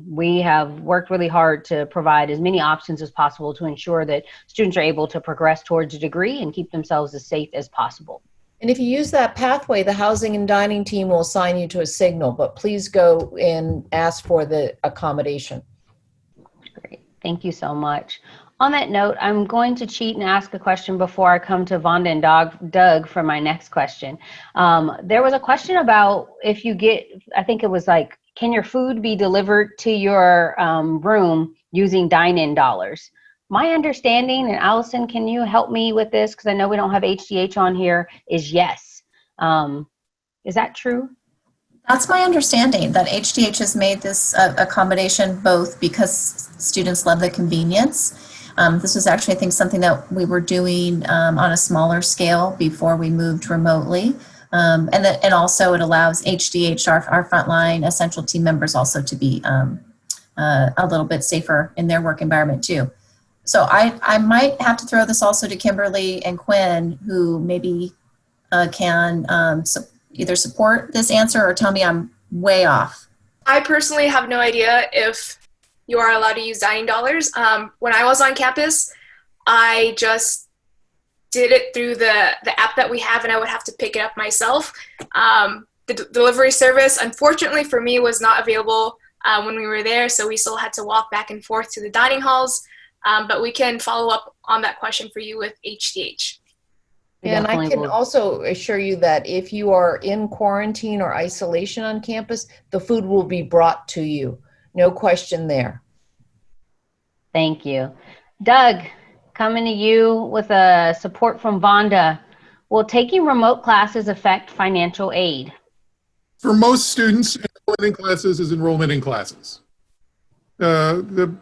We have worked really hard to provide as many options as possible to ensure that students are able to progress towards a degree and keep themselves as safe as possible. And if you use that pathway, the housing and dining team will assign you to a signal, but please go and ask for the accommodation. Great, thank you so much. On that note, I'm going to cheat and ask a question before I come to Vonda and Doug for my next question. There was a question about if you get, I think it was like, can your food be delivered to your room using dine-in dollars? My understanding, and Alysson, can you help me with this? Because I know we don't have HDH on here, is yes. Is that true? That's my understanding, that HDH has made this accommodation both because students love the convenience. This was actually, I think, something that we were doing on a smaller scale before we moved remotely. And also it allows HDH, our frontline essential team members, also to be a little bit safer in their work environment too. So I might have to throw this also to Kimberly and Quinn, who maybe can either support this answer or tell me I'm way off. I personally have no idea if you are allowed to use dining dollars. When I was on campus, I just did it through the app that we have, and I would have to pick it up myself. The delivery service, unfortunately for me, was not available when we were there, so we still had to walk back and forth to the dining halls. But we can follow up on that question for you with HDH. And I can also assure you that if you are in quarantine or isolation on campus, the food will be brought to you. No question there. Thank you. Doug, coming to you with a support from Vonda. Will taking remote classes affect financial aid? For most students, enrollment in classes is enrollment in classes. The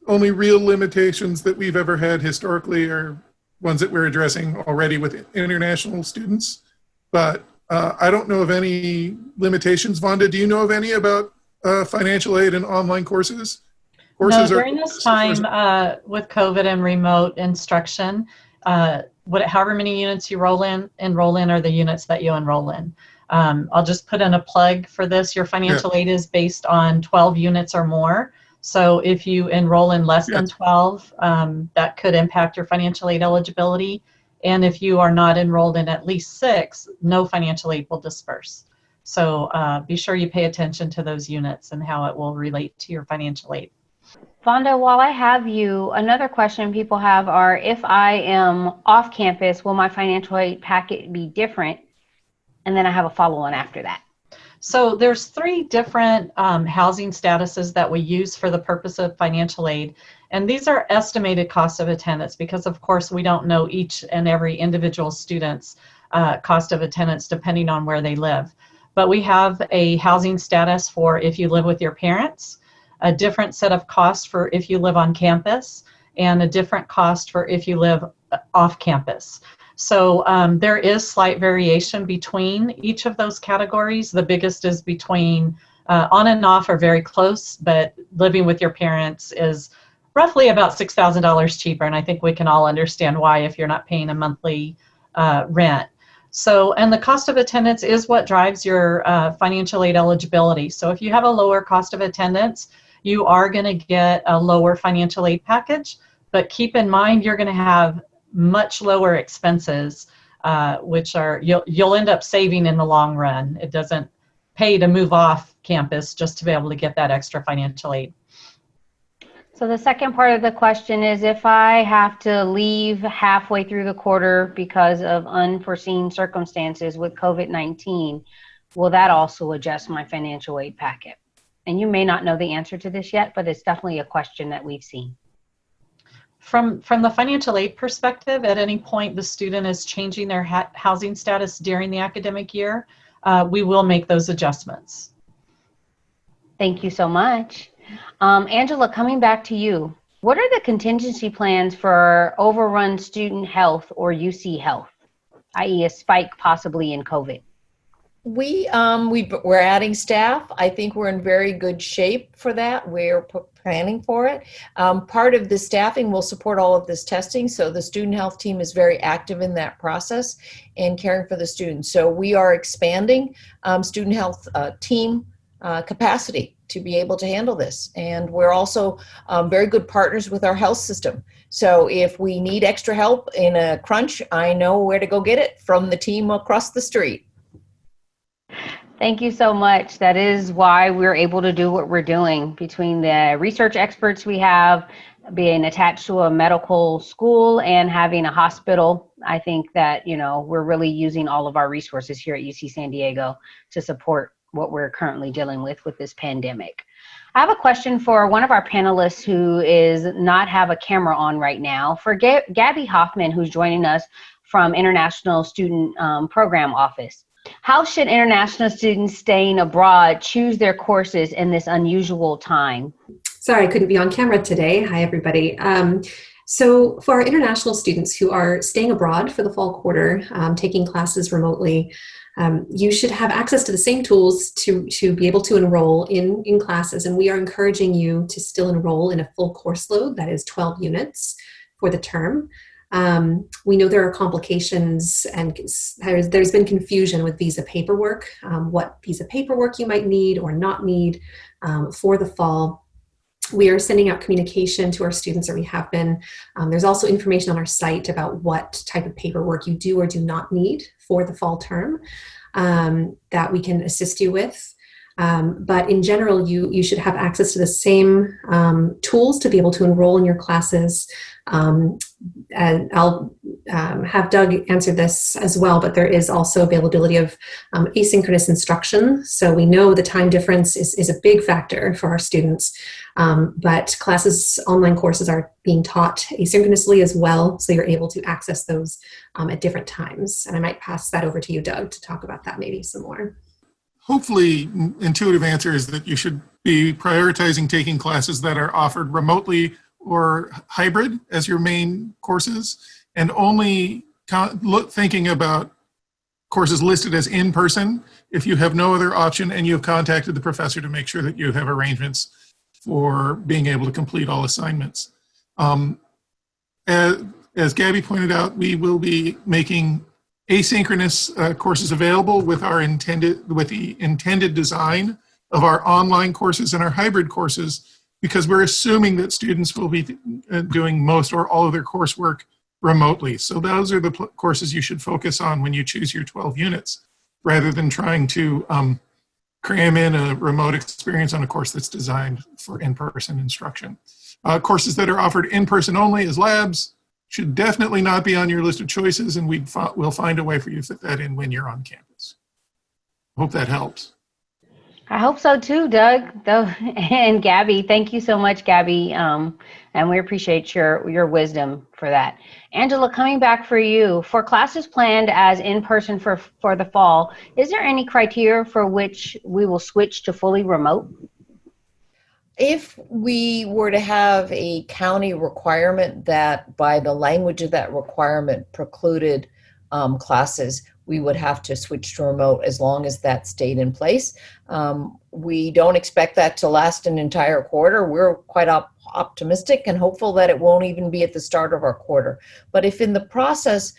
only real limitations that we've ever had historically are ones that we're addressing already with international students. But I don't know of any limitations. Vonda, do you know of any about financial aid and online courses? No, during this time with COVID and remote instruction, however many units you enroll in are the units that you enroll in. I'll just put in a plug for this. Your financial aid is based on 12 units or more. So if you enroll in less than 12, that could impact your financial aid eligibility. And if you are not enrolled in at least 6, no financial aid will disperse. So be sure you pay attention to those units and how it will relate to your financial aid. Vonda, while I have you, another question people have are, if I am off campus, will my financial aid packet be different? And then I have a follow-on after that. So there's 3 different housing statuses that we use for the purpose of financial aid. And these are estimated cost of attendance because, of course, we don't know each and every individual student's cost of attendance depending on where they live. But we have a housing status for if you live with your parents, a different set of costs for if you live on campus, and a different cost for if you live off campus. So there is slight variation between each of those categories. The biggest is between on and off are very close, but living with your parents is roughly about $6,000 cheaper. And I think we can all understand why if you're not paying a monthly rent. So, and the cost of attendance is what drives your financial aid eligibility. So if you have a lower cost of attendance, you are going to get a lower financial aid package, but keep in mind you're going to have much lower expenses, which are you'll end up saving in the long run. It doesn't pay to move off campus just to be able to get that extra financial aid. So the second part of the question is, if I have to leave halfway through the quarter because of unforeseen circumstances with COVID-19, will that also adjust my financial aid packet? And you may not know the answer to this yet, but it's definitely a question that we've seen. From the financial aid perspective, at any point the student is changing their housing status during the academic year, we will make those adjustments. Thank you so much. Angela, coming back to you, what are the contingency plans for overrun student health or UC health, i.e. a spike possibly in COVID? We're adding staff. I think we're in very good shape for that. We're planning for it. Part of the staffing will support all of this testing. So the student health team is very active in that process and caring for the students. So we are expanding student health team capacity to be able to handle this. And we're also very good partners with our health system. So if we need extra help in a crunch, I know where to go get it from the team across the street. Thank you so much. That is why we're able to do what we're doing. Between the research experts we have, being attached to a medical school and having a hospital, I think that, you know, we're really using all of our resources here at UC San Diego to support what we're currently dealing with this pandemic. I have a question for one of our panelists who is not have a camera on right now. For Gabby Hoffman, who's joining us from International Student Program Office. How should international students staying abroad choose their courses in this unusual time? Sorry, I couldn't be on camera today. Hi, everybody. So for our international students who are staying abroad for the fall quarter, taking classes remotely, you should have access to the same tools to be able to enroll in classes. And we are encouraging you to still enroll in a full course load, that is 12 units for the term. We know there are complications and there's been confusion with visa paperwork, what visa paperwork you might need or not need for the fall. We are sending out communication to our students, or we have been. There's also information on our site about what type of paperwork you do or do not need for the fall term that we can assist you with. But in general, you should have access to the same tools to be able to enroll in your classes. And I'll have Doug answer this as well, but there is also availability of asynchronous instruction. So we know the time difference is a big factor for our students, but online courses are being taught asynchronously as well, so you're able to access those at different times. And I might pass that over to you, Doug, to talk about that maybe some more. Hopefully, intuitive answer is that you should be prioritizing taking classes that are offered remotely or hybrid as your main courses, and only thinking about courses listed as in person if you have no other option and you have contacted the professor to make sure that you have arrangements for being able to complete all assignments. As Gabby pointed out, we will be making asynchronous courses available with the intended design of our online courses and our hybrid courses, because we're assuming that students will be doing most or all of their coursework remotely. So those are the courses you should focus on when you choose your 12 units, rather than trying to cram in a remote experience on a course that's designed for in-person instruction. Courses that are offered in-person only as labs should definitely not be on your list of choices, and we'll find a way for you to fit that in when you're on campus. Hope that helps. I hope so too, Doug. And Gabby, thank you so much, Gabby. And we appreciate your wisdom for that. Angela, coming back for you, for classes planned as in-person for the fall, is there any criteria for which we will switch to fully remote? If we were to have a county requirement that by the language of that requirement precluded classes, we would have to switch to remote as long as that stayed in place. We don't expect that to last an entire quarter. We're quite optimistic and hopeful that it won't even be at the start of our quarter. But if in the process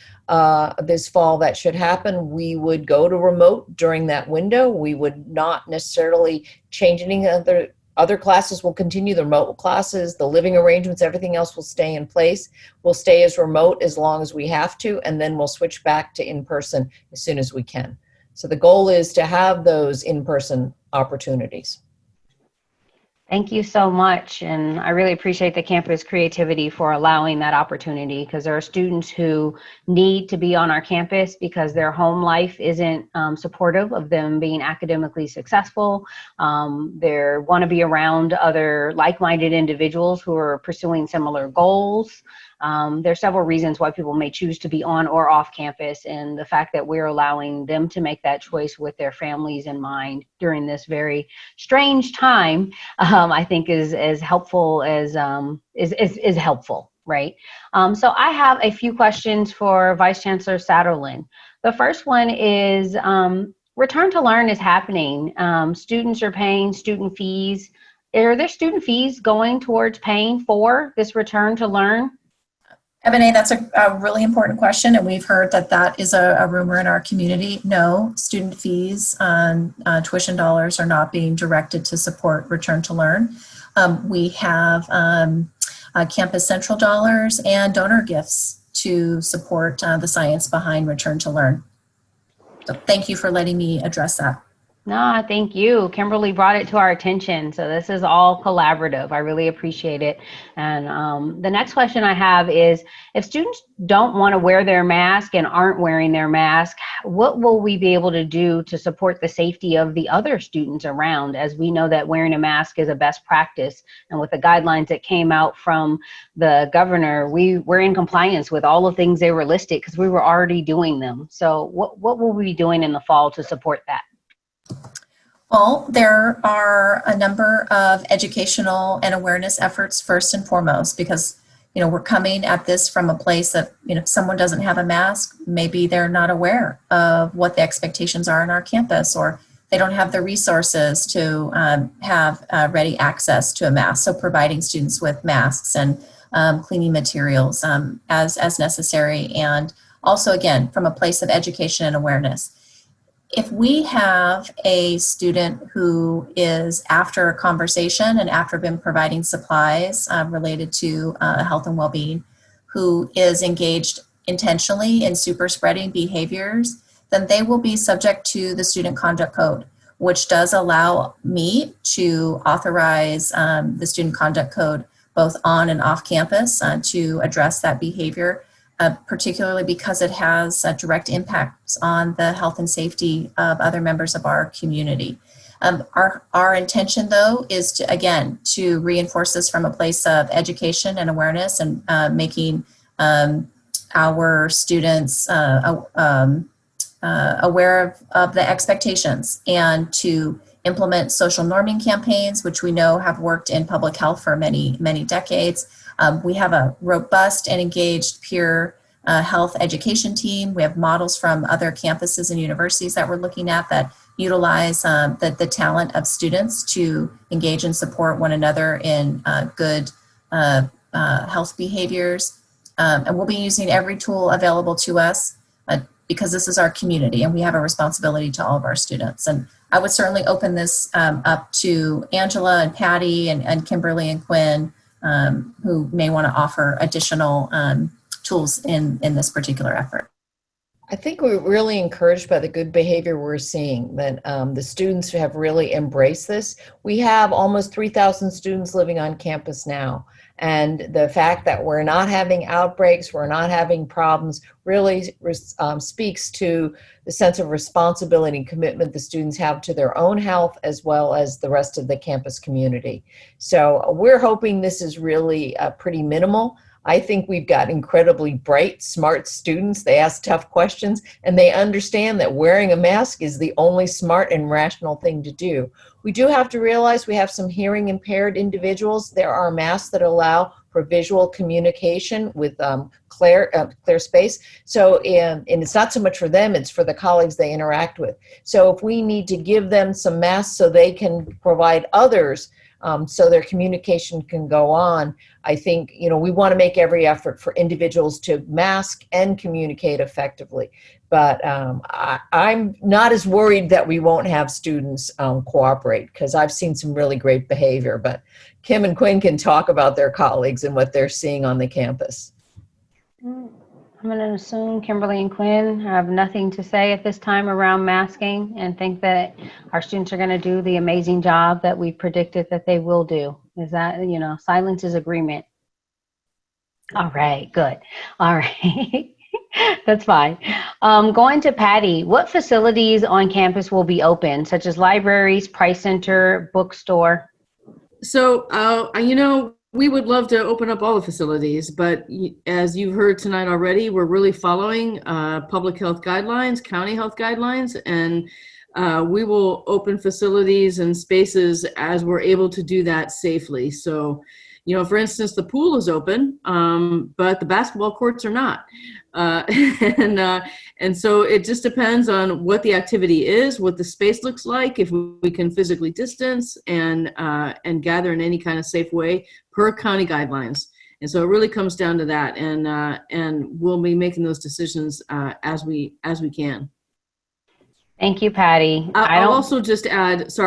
this fall that should happen, we would go to remote during that window. We would not necessarily change any other classes will continue, the remote classes, the living arrangements, everything else will stay in place. We'll stay as remote as long as we have to, and then we'll switch back to in-person as soon as we can. So the goal is to have those in-person opportunities. Thank you so much. And I really appreciate the campus creativity for allowing that opportunity, because there are students who need to be on our campus because their home life isn't supportive of them being academically successful. They want to be around other like-minded individuals who are pursuing similar goals. There's several reasons why people may choose to be on or off campus, and the fact that we're allowing them to make that choice with their families in mind during this very strange time, I think is as helpful as is helpful, right? So I have a few questions for Vice Chancellor Satterlund. The first one is return to learn is happening. Students are paying student fees. Are there student fees going towards paying for this return to learn? Ebonee, that's a really important question, and we've heard that that is a rumor in our community. No, student fees on tuition dollars are not being directed to support return to learn. We have Campus Central dollars and donor gifts to support the science behind return to learn. So thank you for letting me address that. No, thank you. Kimberly brought it to our attention. So this is all collaborative. I really appreciate it. And the next question I have is, if students don't want to wear their mask and aren't wearing their mask, what will we be able to do to support the safety of the other students around? As we know that wearing a mask is a best practice. And with the guidelines that came out from the governor, we're in compliance with all the things they were listed because we were already doing them. So what will we be doing in the fall to support that? Well, there are a number of educational and awareness efforts first and foremost, because we're coming at this from a place that if someone doesn't have a mask, maybe they're not aware of what the expectations are on our campus, or they don't have the resources to have ready access to a mask. So providing students with masks and cleaning materials as necessary, and also again from a place of education and awareness. If we have a student who is, after a conversation and after been providing supplies related to health and well-being, who is engaged intentionally in super spreading behaviors, then they will be subject to the Student Conduct Code, which does allow me to authorize the Student Conduct Code both on and off campus to address that behavior. Particularly because it has direct impacts on the health and safety of other members of our community. Our intention, though, is to reinforce this from a place of education and awareness, and making our students aware of the expectations, and to implement social norming campaigns, which we know have worked in public health for many, many decades. We have a robust and engaged peer health education team. We have models from other campuses and universities that we're looking at that utilize the talent of students to engage and support one another in good health behaviors. And we'll be using every tool available to us because this is our community and we have a responsibility to all of our students. And I would certainly open this up to Angela and Patty and Kimberly and Quinn, who may want to offer additional tools in this particular effort. I think we're really encouraged by the good behavior we're seeing, that the students have really embraced this. We have almost 3,000 students living on campus now. And the fact that we're not having outbreaks, we're not having problems, really speaks to the sense of responsibility and commitment the students have to their own health as well as the rest of the campus community. So we're hoping this is really pretty minimal. I think we've got incredibly bright, smart students. They ask tough questions and they understand that wearing a mask is the only smart and rational thing to do. We do have to realize we have some hearing impaired individuals. There are masks that allow for visual communication with clear space. So, and it's not so much for them, it's for the colleagues they interact with. So if we need to give them some masks so they can provide others so their communication can go on, I think, we want to make every effort for individuals to mask and communicate effectively. But I'm not as worried that we won't have students cooperate, because I've seen some really great behavior. But Kim and Quinn can talk about their colleagues and what they're seeing on the campus. I'm going to assume Kimberly and Quinn have nothing to say at this time around masking, and think that our students are going to do the amazing job that we predicted that they will do. Is that, silence is agreement. All right, good. All right. That's fine. Going to Patty, what facilities on campus will be open, such as libraries, price center, bookstore? So, we would love to open up all the facilities, but as you've heard tonight already, we're really following public health guidelines, county health guidelines, and we will open facilities and spaces as we're able to do that safely. So, for instance, the pool is open, but the basketball courts are not. And so it just depends on what the activity is, what the space looks like, if we can physically distance and gather in any kind of safe way per county guidelines. And so it really comes down to that, and we'll be making those decisions as we can. Thank you, Patty. I'll also just add that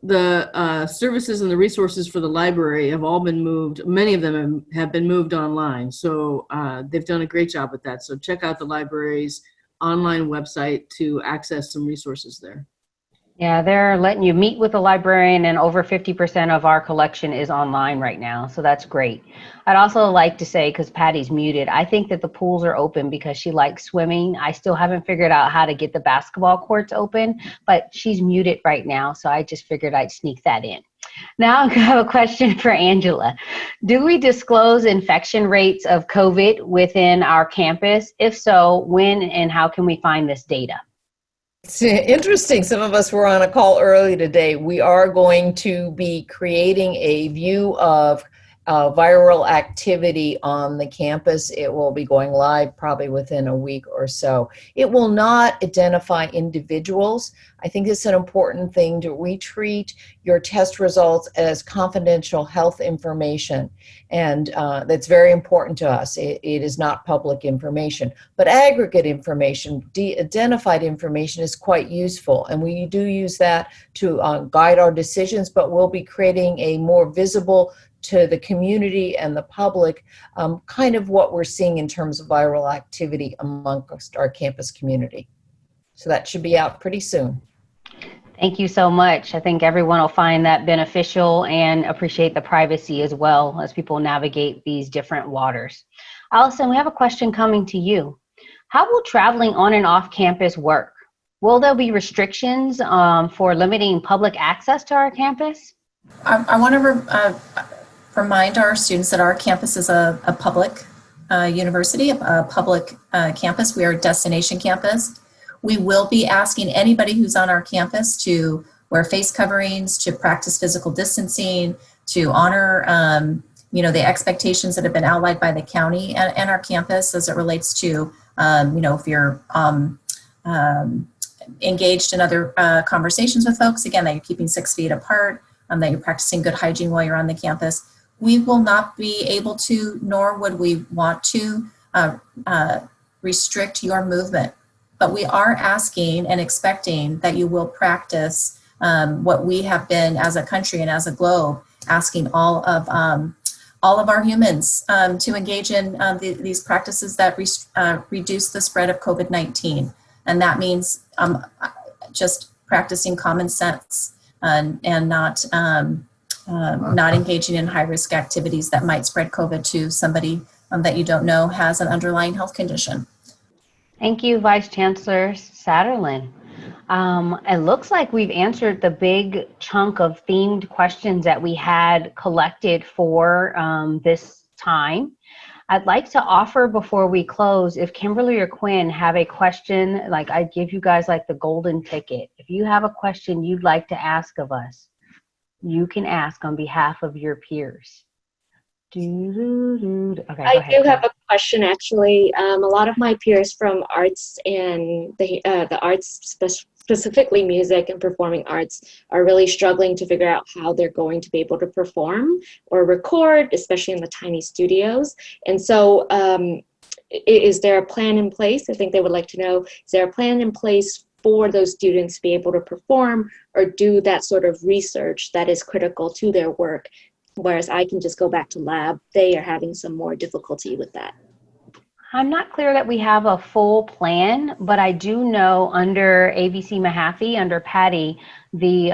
the services and the resources for the library have all been moved. Many of them have been moved online. So they've done a great job with that. So check out the library's online website to access some resources there. Yeah, they're letting you meet with a librarian, and over 50% of our collection is online right now. So that's great. I'd also like to say, because Patty's muted, I think that the pools are open because she likes swimming. I still haven't figured out how to get the basketball courts open, but she's muted right now. So I just figured I'd sneak that in. Now I have a question for Angela. Do we disclose infection rates of COVID within our campus? If so, when and how can we find this data? It's interesting. Some of us were on a call early today. We are going to be creating a view of viral activity on the campus. It will be going live probably within a week or so. It will not identify individuals. I think it's an important thing to treat your test results as confidential health information. And that's very important to us. It is not public information. But aggregate information, de-identified information is quite useful. And we do use that to guide our decisions, but we'll be creating a more visible to the community and the public, kind of what we're seeing in terms of viral activity amongst our campus community. So that should be out pretty soon. Thank you so much. I think everyone will find that beneficial and appreciate the privacy as well as people navigate these different waters. Alysson, we have a question coming to you. How will traveling on and off campus work? Will there be restrictions for limiting public access to our campus? I want to remind our students that our campus is a public university, a public campus. We are a destination campus. We will be asking anybody who's on our campus to wear face coverings, to practice physical distancing, to honor the expectations that have been outlined by the county and our campus as it relates to if you're engaged in other conversations with folks, again, that you're keeping 6 feet apart, that you're practicing good hygiene while you're on the campus. We will not be able to, nor would we want to, restrict your movement. But we are asking and expecting that you will practice what we have been as a country and as a globe asking all of our humans to engage in these practices that reduce the spread of COVID-19. And that means just practicing common sense and not engaging in high-risk activities that might spread COVID to somebody that you don't know has an underlying health condition. Thank you, Vice Chancellor Satterlund. It looks like we've answered the big chunk of themed questions that we had collected for this time. I'd like to offer before we close, if Kimberly or Quinn have a question, like I'd give you guys like the golden ticket. If you have a question you'd like to ask of us, you can ask on behalf of your peers. Okay, I do have a question actually. A lot of my peers from arts and the arts, specifically music and performing arts, are really struggling to figure out how they're going to be able to perform or record, especially in the tiny studios. And so is there a plan in place? I think they would like to know, is there a plan in place for those students to be able to perform or do that sort of research that is critical to their work? Whereas I can just go back to lab, they are having some more difficulty with that. I'm not clear that we have a full plan, but I do know under AVC Mahaffey, under Patty, the,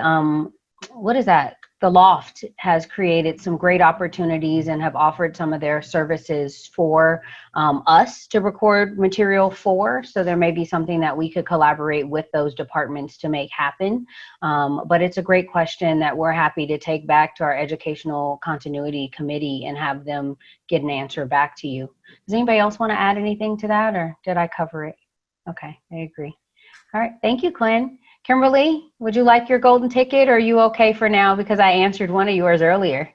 what is that? The Loft has created some great opportunities and have offered some of their services for us to record material for. So there may be something that we could collaborate with those departments to make happen. But it's a great question that we're happy to take back to our Educational Continuity Committee and have them get an answer back to you. Does anybody else want to add anything to that, or did I cover it? Okay, I agree. All right, thank you, Quinn. Kimberly, would you like your golden ticket, or are you okay for now because I answered one of yours earlier?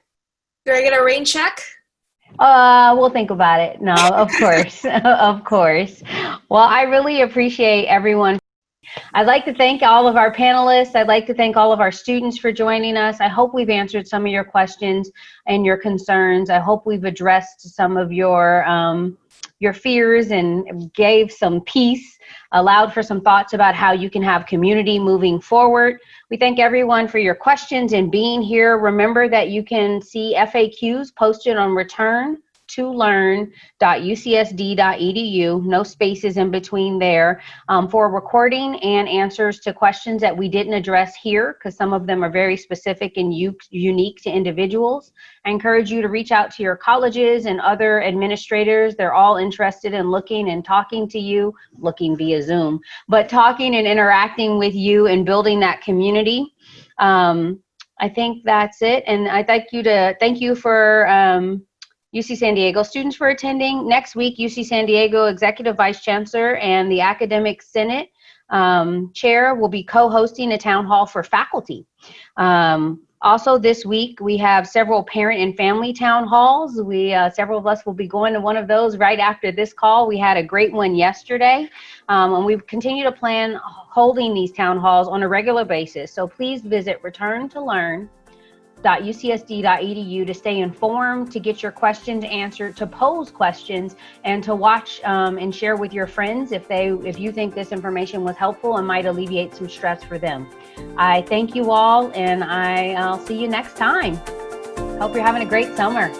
Do I get a rain check? We'll think about it. No, of course, of course. Well, I really appreciate everyone. I'd like to thank all of our panelists. I'd like to thank all of our students for joining us. I hope we've answered some of your questions and your concerns. I hope we've addressed some of your fears and gave some peace, allowed for some thoughts about how you can have community moving forward. We thank everyone for your questions and being here. Remember that you can see FAQs posted on return2learn.ucsd.edu, no spaces in between there, for recording and answers to questions that we didn't address here, because some of them are very specific and unique to individuals. I encourage you to reach out to your colleges and other administrators. They're all interested in looking and talking to you, looking via Zoom, but talking and interacting with you and building that community. I think that's it. And I'd like you to thank you for UC San Diego students for attending. Next week, UC San Diego Executive Vice Chancellor and the Academic Senate Chair will be co-hosting a town hall for faculty. Also this week, we have several parent and family town halls. Several of us will be going to one of those right after this call. We had a great one yesterday, and we continue to plan holding these town halls on a regular basis. So please visit return2learn.ucsd.edu to stay informed, to get your questions answered, to pose questions, and to watch and share with your friends if you think this information was helpful and might alleviate some stress for them. I thank you all, and I'll see you next time. Hope you're having a great summer.